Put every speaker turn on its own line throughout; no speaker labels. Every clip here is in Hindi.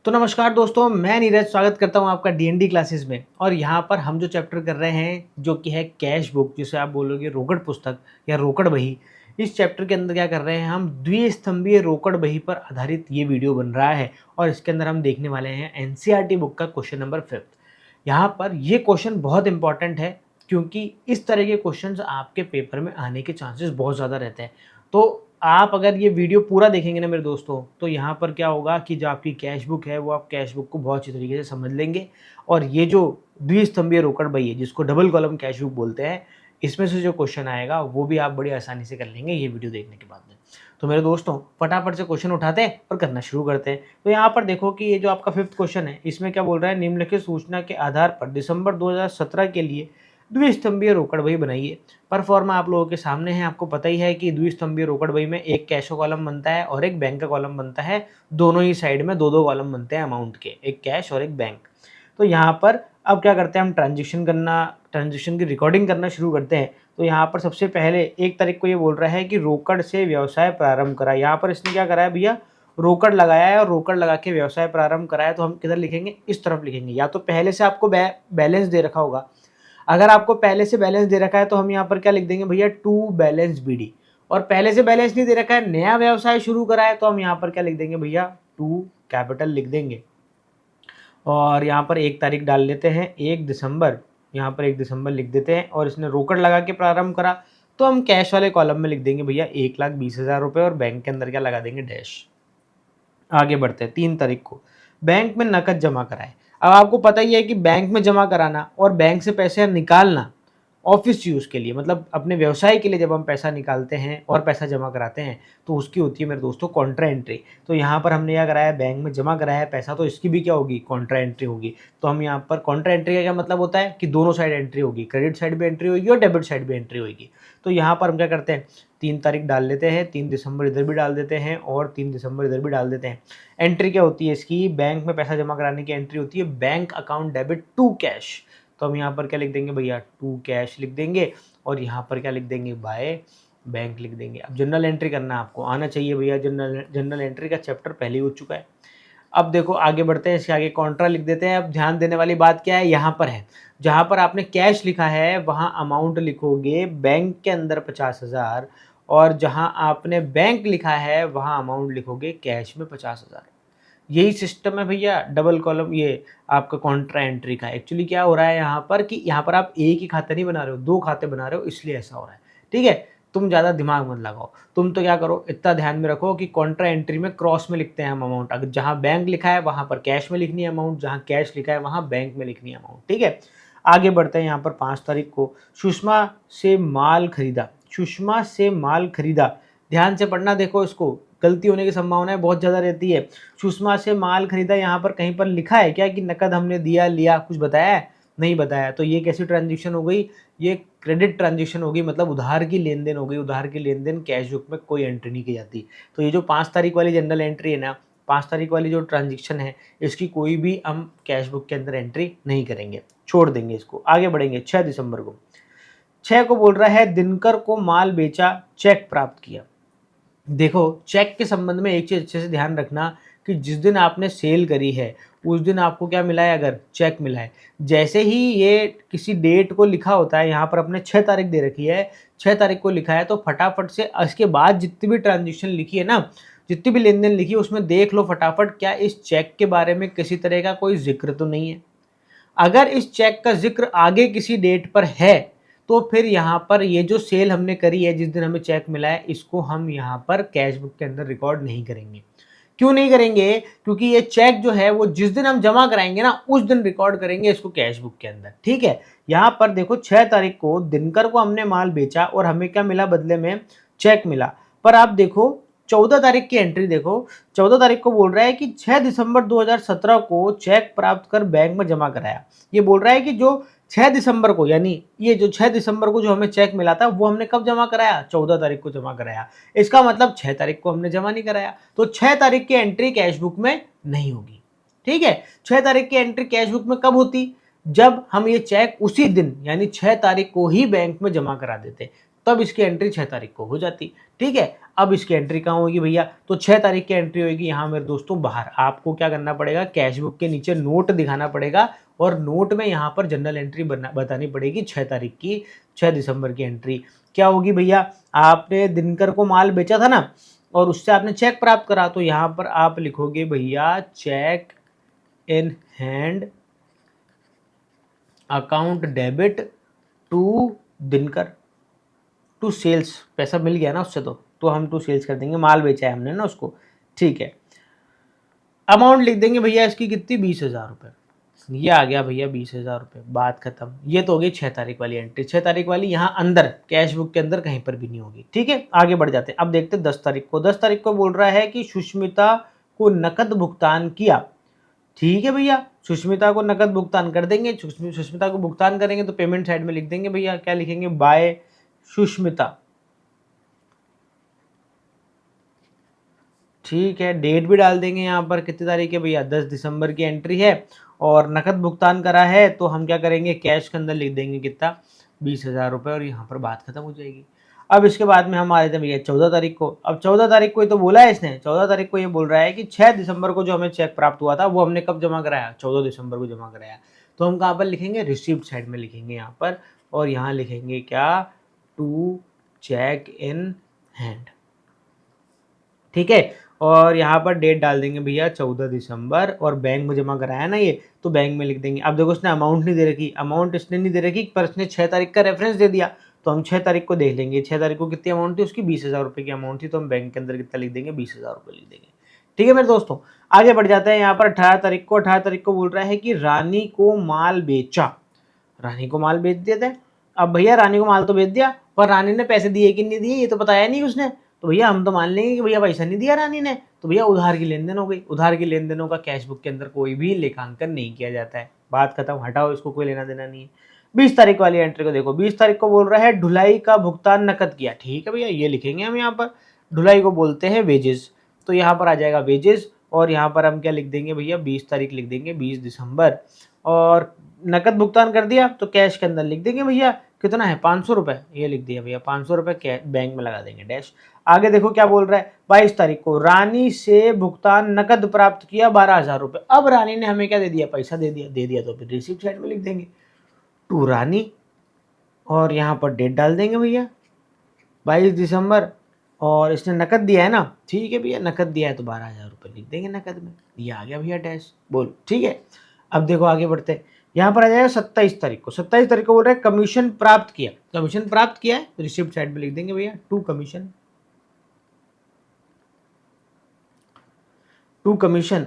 तो नमस्कार दोस्तों, मैं नीरज स्वागत करता हूं आपका डीएनडी क्लासेस में। और यहां पर हम जो चैप्टर कर रहे हैं जो कि है कैश बुक, जिसे आप बोलोगे रोकड़ पुस्तक या रोकड़ बही। इस चैप्टर के अंदर क्या कर रहे हैं हम, द्विस्तंभीय रोकड़ बही पर आधारित ये वीडियो बन रहा है। और इसके अंदर हम देखने वाले हैं एनसीईआरटी बुक का क्वेश्चन नंबर 5। यहाँ पर ये क्वेश्चन बहुत इंपॉर्टेंट है क्योंकि इस तरह के क्वेश्चंस आपके पेपर में आने के चांसेस बहुत ज़्यादा रहते हैं। तो आप अगर ये वीडियो पूरा देखेंगे ना मेरे दोस्तों, तो यहाँ पर क्या होगा कि जो आपकी कैश बुक है वो आप कैश बुक को बहुत अच्छी तरीके से समझ लेंगे। और ये जो द्विस्तंभीय रोकड़ बही है जिसको डबल कॉलम कैश बुक बोलते हैं, इसमें से जो क्वेश्चन आएगा वो भी आप बड़ी आसानी से कर लेंगे ये वीडियो देखने के बाद में। तो मेरे दोस्तों, फटाफट से क्वेश्चन उठाते हैं और करना शुरू करते हैं। तो यहाँ पर देखो कि ये जो आपका 5th क्वेश्चन है, इसमें क्या बोल रहा है, निम्नलिखित सूचना के आधार पर दिसंबर 2017 के लिए द्विस्तंभीय रोकड़ बही बनाइए। पर फॉर्मा आप लोगों के सामने है। आपको पता ही है कि द्विस्तंभीय रोकड़ बही में एक कैश का कॉलम बनता है और एक बैंक का कॉलम बनता है। दोनों ही साइड में दो दो कॉलम बनते हैं अमाउंट के, एक कैश और एक बैंक। तो यहाँ पर अब क्या करते हैं, हम ट्रांजेक्शन की रिकॉर्डिंग करना शुरू करते हैं। तो यहाँ पर सबसे पहले 1 तारीख को ये बोल रहा है कि रोकड़ से व्यवसाय प्रारंभ करा। यहाँ पर इसने क्या करा है भैया, रोकड़ लगाया है और रोकड़ लगा के व्यवसाय प्रारंभ कराया। तो हम किधर लिखेंगे, इस तरफ लिखेंगे। या तो पहले से आपको बैलेंस दे रखा होगा। अगर आपको पहले से बैलेंस दे रखा है तो हम यहाँ पर क्या लिख देंगे भैया, टू बैलेंस बीडी। और पहले से बैलेंस नहीं दे रखा है, नया व्यवसाय शुरू करा है, तो हम यहाँ पर क्या लिख देंगे भैया, टू कैपिटल लिख देंगे। और यहाँ पर 1 तारीख डाल लेते हैं, 1 दिसंबर। यहाँ पर 1 दिसंबर लिख देते हैं। और इसने रोकड़ लगा के प्रारंभ करा, तो हम कैश वाले कॉलम में लिख देंगे भैया 1,20,000 रुपये और बैंक के अंदर क्या लगा देंगे, डैश। आगे बढ़ते हैं, 3 तारीख को बैंक में नकद जमा कराए। अब आपको पता ही है कि बैंक में जमा कराना और बैंक से पैसे निकालना ऑफिस यूज़ के लिए, मतलब अपने व्यवसाय के लिए जब हम पैसा निकालते हैं और पैसा जमा कराते हैं तो उसकी होती है मेरे दोस्तों कॉन्ट्रा एंट्री। तो यहाँ पर हमने क्या कराया, बैंक में जमा कराया है पैसा, तो इसकी भी क्या होगी, कॉन्ट्रा एंट्री होगी। तो हम यहाँ पर कॉन्ट्रा एंट्री का क्या मतलब होता है कि दोनों साइड एंट्री होगी, क्रेडिट साइड भी एंट्री होगी और डेबिट साइड भी एंट्री होगी। तो यहाँ पर हम क्या करते हैं, 3 तारीख डाल लेते हैं, 3 दिसंबर इधर भी डाल देते हैं और 3 दिसंबर इधर भी डाल देते हैं। एंट्री क्या होती है इसकी, बैंक में पैसा जमा कराने की एंट्री होती है, bank account debit to cash. तो हम यहाँ पर क्या लिख देंगे भैया, टू कैश लिख देंगे। और यहाँ पर क्या लिख देंगे, बाय बैंक लिख देंगे। अब जनरल एंट्री करना आपको आना चाहिए भैया, जनरल एंट्री का चैप्टर पहले ही हो चुका है। अब देखो आगे बढ़ते हैं, इसके आगे कॉन्ट्रा लिख देते हैं। अब ध्यान देने वाली बात क्या है, यहाँ पर है, जहाँ पर आपने कैश लिखा है वहाँ अमाउंट लिखोगे बैंक के अंदर 50,000, और जहाँ आपने बैंक लिखा है वहाँ अमाउंट लिखोगे कैश में 50,000। यही सिस्टम है भैया डबल कॉलम, ये आपका कॉन्ट्रा एंट्री का। एक्चुअली क्या हो रहा है यहाँ पर कि यहाँ पर आप एक ही खाता नहीं बना रहे हो, 2 खाते बना रहे हो, इसलिए ऐसा हो रहा है। ठीक है, तुम ज़्यादा दिमाग मत लगाओ। तुम तो क्या करो, इतना ध्यान में रखो कि कॉन्ट्रा एंट्री में क्रॉस में लिखते हैं हम अमाउंट। अगर जहाँ बैंक लिखा है वहाँ पर कैश में लिखनी है अमाउंट, जहाँ कैश लिखा है वहाँ बैंक में लिखनी है अमाउंट। ठीक है, आगे बढ़ते हैं। यहाँ पर 5 तारीख को सुषमा से माल खरीदा। सुषमा से माल खरीदा, ध्यान से पढ़ना, देखो इसको गलती होने की संभावनाएं बहुत ज़्यादा रहती है। सुषमा से माल खरीदा, यहाँ पर कहीं पर लिखा है क्या कि नकद हमने दिया लिया, कुछ बताया है, नहीं बताया। तो ये कैसी ट्रांजेक्शन हो गई, ये क्रेडिट ट्रांजेक्शन होगी, मतलब उधार की लेन देन हो गई। उधार की लेन देन कैश बुक में कोई एंट्री नहीं की जाती। तो ये जो 5 तारीख वाली जनरल एंट्री है ना, 5 तारीख वाली जो ट्रांजेक्शन है, इसकी कोई भी हम कैश बुक के अंदर एंट्री नहीं करेंगे, छोड़ देंगे इसको। आगे बढ़ेंगे 6 दिसंबर को। 6 को बोल रहा है दिनकर को माल बेचा, चेक प्राप्त किया। देखो चेक के संबंध में एक चीज़ अच्छे से ध्यान रखना कि जिस दिन आपने सेल करी है उस दिन आपको क्या मिला है, अगर चेक मिला है। जैसे ही ये किसी डेट को लिखा होता है, यहाँ पर अपने 6 तारीख दे रखी है, 6 तारीख को लिखा है, तो फटाफट से इसके बाद जितनी भी ट्रांजेक्शन लिखी है ना, जितनी भी लेन देन लिखी है, उसमें देख लो फटाफट क्या इस चेक के बारे में किसी तरह का कोई जिक्र तो नहीं है। अगर इस चेक का जिक्र आगे किसी डेट पर है तो फिर यहाँ पर ये जो सेल हमने करी है, जिस दिन हमें चेक मिला है, इसको हम यहाँ पर कैश बुक के अंदर रिकॉर्ड नहीं करेंगे। क्यों नहीं करेंगे, क्योंकि ये चेक जो है वो जिस दिन हम जमा कराएंगे ना उस दिन रिकॉर्ड करेंगे इसको कैश बुक के अंदर। ठीक है, यहाँ पर देखो 6 तारीख को दिनकर को हमने माल बेचा और हमें क्या मिला बदले में, चेक मिला। पर आप देखो 14 तारीख की एंट्री देखो, 14 तारीख को बोल रहा है कि 6 दिसंबर 2017 को चेक प्राप्त कर बैंक में जमा कराया। ये बोल रहा है कि जो 6 दिसंबर को, यानी ये जो 6 दिसंबर को जो हमें चेक मिला था वो हमने कब जमा कराया, 14 तारीख को जमा कराया। इसका मतलब 6 तारीख को हमने जमा नहीं कराया, तो 6 तारीख की एंट्री कैश बुक में नहीं होगी। ठीक है, 6 तारीख की एंट्री कैश बुक में कब होती, जब हम ये चेक उसी दिन यानी 6 तारीख को ही बैंक में जमा करा देते, तब इसकी एंट्री 6 तारीख को हो जाती। ठीक है, अब इसकी एंट्री कहाँ होगी भैया, तो 6 तारीख की एंट्री होगी यहाँ मेरे दोस्तों बाहर। आपको क्या करना पड़ेगा, कैश बुक के नीचे नोट दिखाना पड़ेगा और नोट में यहाँ पर जनरल एंट्री बतानी पड़ेगी 6 तारीख की, 6 दिसंबर की एंट्री क्या होगी भैया, आपने दिनकर को माल बेचा था ना और उससे आपने चेक प्राप्त करा, तो यहाँ पर आप लिखोगे भैया cheque in hand account debit to Dinkar, to sales, पैसा मिल गया ना उससे, तो हम टू सेल्स कर देंगे, माल बेचा है हमने ना उसको। ठीक है, अमाउंट लिख देंगे भैया इसकी कितनी, 20,000 रुपये। ये आ गया भैया 20,000 रुपये, बात खत्म। ये तो हो गई 6 तारीख वाली एंट्री। 6 तारीख वाली यहाँ अंदर कैश बुक के अंदर कहीं पर भी नहीं होगी। ठीक है, आगे बढ़ जाते हैं। अब देखते हैं 10 तारीख को। 10 तारीख को बोल रहा है कि सुष्मिता को नकद भुगतान किया। ठीक है भैया, सुष्मिता को नकद भुगतान कर देंगे। सुष्मिता को भुगतान करेंगे तो पेमेंट साइड में लिख देंगे भैया, क्या लिखेंगे, बाय सुष्मिता। ठीक है, डेट भी डाल देंगे यहाँ पर, कितनी तारीख है भैया, 10 दिसंबर की एंट्री है और नकद भुगतान करा है, तो हम क्या करेंगे, कैश के अंदर लिख देंगे कितना, 20,000 रुपये, और यहाँ पर बात खत्म हो जाएगी। अब इसके बाद में हम आ रहे थे भैया 14 तारीख को। अब 14 तारीख को ही तो बोला है इसने, 14 तारीख को ये बोल रहा है कि 6 दिसंबर को जो हमें चेक प्राप्त हुआ था वो हमने कब जमा कराया, 14 दिसंबर को जमा कराया। तो हम कहाँ पर लिखेंगे, रिसिप्ट साइड में लिखेंगे यहाँ पर, और यहाँ लिखेंगे क्या, टू चेक इन हैंड। ठीक है, और यहाँ पर डेट डाल देंगे भैया 14 दिसंबर, और बैंक में जमा कराया ना ये, तो बैंक में लिख देंगे। अब देखो उसने अमाउंट नहीं दे रखी, अमाउंट इसने नहीं दे रखी, पर इसने 6 तारीख का रेफरेंस दे दिया, तो हम 6 तारीख को देख लेंगे 6 तारीख को कितनी अमाउंट थी उसकी, 20,000 रुपये की अमाउंट थी, तो हम बैंक के अंदर कितना लिख देंगे, 20,000 रुपये लिख देंगे। ठीक है मेरे दोस्तों, आगे बढ़ जाते हैं। यहाँ पर 18 तारीख को, 18 तारीख को बोल रहा है कि रानी को माल बेचा। रानी को माल बेच दिया था। अब भैया रानी को माल तो बेच दिया, पर रानी ने पैसे दिए कि नहीं दिए ये तो बताया नहीं उसने, तो भैया हम तो मान लेंगे कि भैया पैसा नहीं दिया रानी ने, तो भैया उधार की लेन देन हो गई। उधार की लेन देनों का कैश बुक के अंदर कोई भी लेखांकन नहीं किया जाता है, बात खत्म, हटाओ, इसको कोई लेना देना नहीं है। 20 तारीख वाली एंट्री को देखो, 20 तारीख को बोल रहा है ढुलाई का भुगतान नकद किया। ठीक है भैया, ये लिखेंगे हम यहाँ पर, ढुलाई को बोलते हैं वेजेस, तो यहाँ पर आ जाएगा वेजेस, और यहाँ पर हम क्या लिख देंगे भैया, 20 तारीख लिख देंगे, 20 दिसंबर। और नकद भुगतान कर दिया तो कैश के अंदर लिख देंगे भैया कितना है, 500 रुपये, ये लिख दिया भैया 500 रुपये बैंक में लगा देंगे डैश। आगे देखो क्या बोल रहा है, 22 तारीख को रानी से भुगतान नकद प्राप्त किया 12,000 रुपये। अब रानी ने हमें क्या दे दिया, पैसा दे दिया तो फिर रिसिप्ट साइड में लिख देंगे टू रानी, और यहाँ पर डेट डाल देंगे भैया 22 दिसंबर, और इसने नकद दिया है ना, ठीक है भैया, नकद दिया है तो 12,000 रुपये लिख देंगे नकद में, ये आ गया भैया डैश, बोल ठीक है। अब देखो आगे बढ़ते हैं, यहाँ पर आ जाएगा 27 तारीख को। 27 तारीख को बोल रहे हैं कमीशन प्राप्त किया। कमीशन प्राप्त किया है तो रिसिप्ट साइड में लिख देंगे भैया टू कमीशन, टू कमीशन,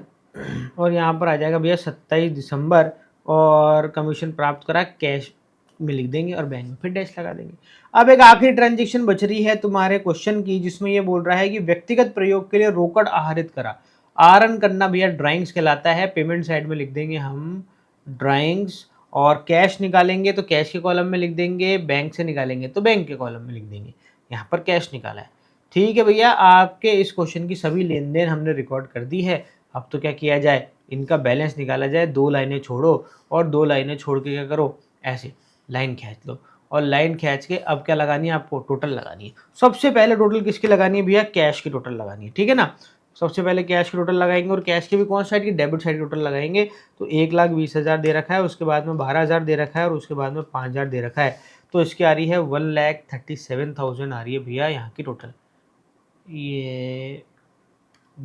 और यहाँ पर आ जाएगा भैया 27 दिसंबर, और कमीशन प्राप्त करा कैश में लिख देंगे और बैंक में फिर डैश लगा देंगे। अब एक आखिरी ट्रांजेक्शन बच रही है तुम्हारे क्वेश्चन की, जिसमें ये बोल रहा है कि व्यक्तिगत प्रयोग के लिए रोकड़ आहरित करा। आहरण करना भैया ड्राइंग्स कहलाता है, पेमेंट साइड में लिख देंगे हम ड्राइंग्स, और कैश निकालेंगे तो कैश के कॉलम में लिख देंगे, बैंक से निकालेंगे तो बैंक के कॉलम में लिख देंगे। यहाँ पर कैश निकाला है। ठीक है भैया, आपके इस क्वेश्चन की सभी लेन देन हमने रिकॉर्ड कर दी है। अब तो क्या किया जाए, इनका बैलेंस निकाला जाए। 2 लाइनें छोड़ो और 2 लाइनें छोड़ के क्या करो, ऐसे लाइन खींच लो, और लाइन खींच के अब क्या लगानी है आपको, टोटल लगानी है। सबसे पहले टोटल किसकी लगानी है भैया, कैश की टोटल लगानी है, ठीक है ना। सबसे पहले कैश की टोटल लगाएंगे, और कैश की भी कौन साइड की, डेबिट साइड की टोटल लगाएंगे। तो 1,20,000 दे रखा है, उसके बाद में 12,000 दे रखा है, और उसके बाद में 5,000 दे रखा है, तो इसकी आ रही है 1,37,000 आ रही है भैया यहाँ की टोटल। ये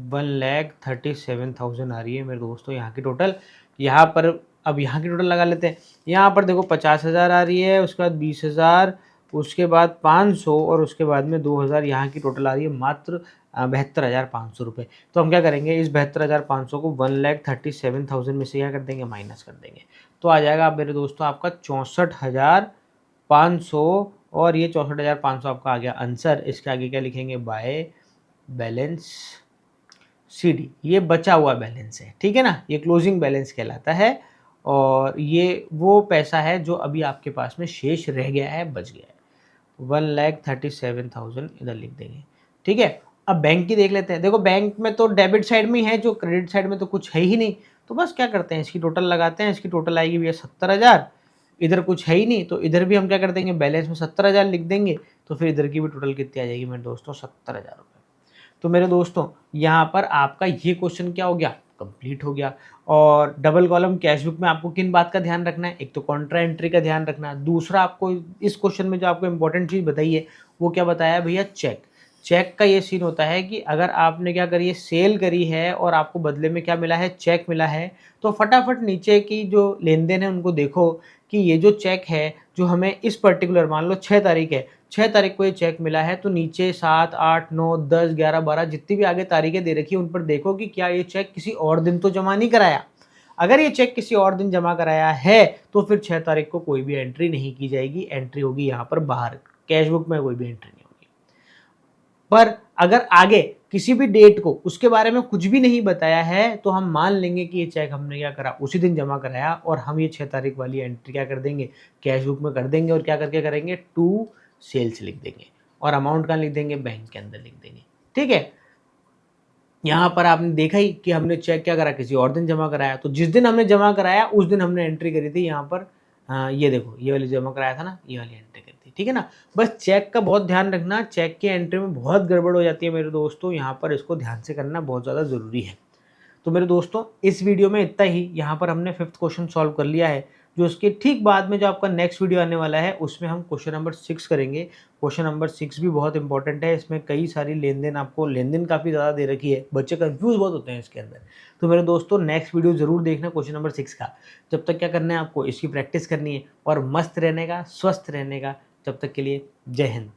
1,37,000 आ रही है मेरे दोस्तों यहाँ की टोटल। यहाँ पर अब यहाँ की टोटल लगा लेते हैं। यहाँ पर देखो 50,000 आ रही है, उसके बाद 20,000, उसके बाद 500, और उसके बाद में 2,000। यहाँ की टोटल आ रही है मात्र 72,500 रुपये। तो हम क्या करेंगे, इस 72,500 को 1,37,000 में से क्या कर देंगे, माइनस कर देंगे, तो आ जाएगा मेरे दोस्तों आपका 64,500, और ये 64,500 आपका आ गया आंसर। इसके आगे क्या लिखेंगे, बाय बैलेंस CD, ये बचा हुआ बैलेंस है, ठीक है ना, ये क्लोजिंग बैलेंस कहलाता है, और ये वो पैसा है जो अभी आपके पास में शेष रह गया है, बच गया है। 1,37,000 इधर लिख देंगे, ठीक है। अब बैंक की देख लेते हैं। देखो बैंक में तो डेबिट साइड में ही है, जो क्रेडिट साइड में तो कुछ है ही नहीं, तो बस क्या करते हैं, इसकी टोटल लगाते हैं। इसकी टोटल आएगी भैया 70,000, इधर कुछ है ही नहीं, तो इधर भी हम क्या कर देंगे, बैलेंस में 70,000 लिख देंगे, तो फिर इधर की भी टोटल कितनी आ जाएगी मेरे दोस्तों, 70,000 रुपये। तो मेरे दोस्तों यहाँ पर आपका ये क्वेश्चन क्या हो गया, कंप्लीट हो गया। और डबल कॉलम कैश बुक में आपको किन बात का ध्यान रखना है, एक तो कॉन्ट्रा एंट्री का ध्यान रखना है, दूसरा आपको इस क्वेश्चन में जो आपको इंपॉर्टेंट चीज़ बताई है वो क्या बताया भैया, चेक। चेक का ये सीन होता है कि अगर आपने क्या करी है, सेल करी है और आपको बदले में क्या मिला है, चेक मिला है, तो फटाफट नीचे की जो लेन देन है उनको देखो कि ये जो चेक है जो हमें इस पर्टिकुलर, मान लो 6 तारीख है, 6 तारीख को ये चेक मिला है, तो नीचे 7, 8, 9, 10, 11, 12 जितनी भी आगे तारीखें दे रखी है उन पर देखो कि क्या ये चेक किसी और दिन तो जमा नहीं कराया। अगर ये चेक किसी और दिन जमा कराया है तो फिर 6 तारीख को कोई भी एंट्री नहीं की जाएगी, एंट्री होगी यहाँ पर बाहर, कैश बुक में कोई भी एंट्री नहीं होगी। पर अगर आगे किसी भी डेट को उसके बारे में कुछ भी नहीं बताया है तो हम मान लेंगे कि ये चेक हमने क्या करा, उसी दिन जमा कराया, और हम ये 6 तारीख वाली एंट्री क्या कर देंगे, कैश बुक में कर देंगे, और क्या करके करेंगे, टू सेल्स लिख देंगे, और अमाउंट कहाँ लिख देंगे, बैंक के अंदर लिख देंगे। ठीक है, यहाँ पर आपने देखा ही कि हमने चेक क्या करा, किसी और दिन जमा कराया, तो जिस दिन हमने जमा कराया उस दिन हमने एंट्री करी थी यहाँ पर। ये देखो, ये वाली जमा कराया था ना, ये वाली एंट्री करी थी। ठीक है ना, बस चेक का बहुत ध्यान रखना, चेक की एंट्री में बहुत गड़बड़ हो जाती है मेरे दोस्तों, यहाँ पर इसको ध्यान से करना बहुत ज़्यादा ज़रूरी है। तो मेरे दोस्तों इस वीडियो में इतना ही, यहाँ पर हमने 5th क्वेश्चन सॉल्व कर लिया है। जो उसके ठीक बाद में जो आपका नेक्स्ट वीडियो आने वाला है उसमें हम क्वेश्चन नंबर 6 करेंगे। क्वेश्चन नंबर 6 भी बहुत इंपॉर्टेंट है, इसमें कई सारी लेन देन, आपको लेन देन काफ़ी ज़्यादा दे रखी है, बच्चे कंफ्यूज बहुत होते हैं इसके अंदर। तो मेरे दोस्तों नेक्स्ट वीडियो ज़रूर देखना क्वेश्चन नंबर 6 का। जब तक क्या करना है, आपको इसकी प्रैक्टिस करनी है और मस्त रहने का, स्वस्थ रहने का। जब तक के लिए जय हिंद।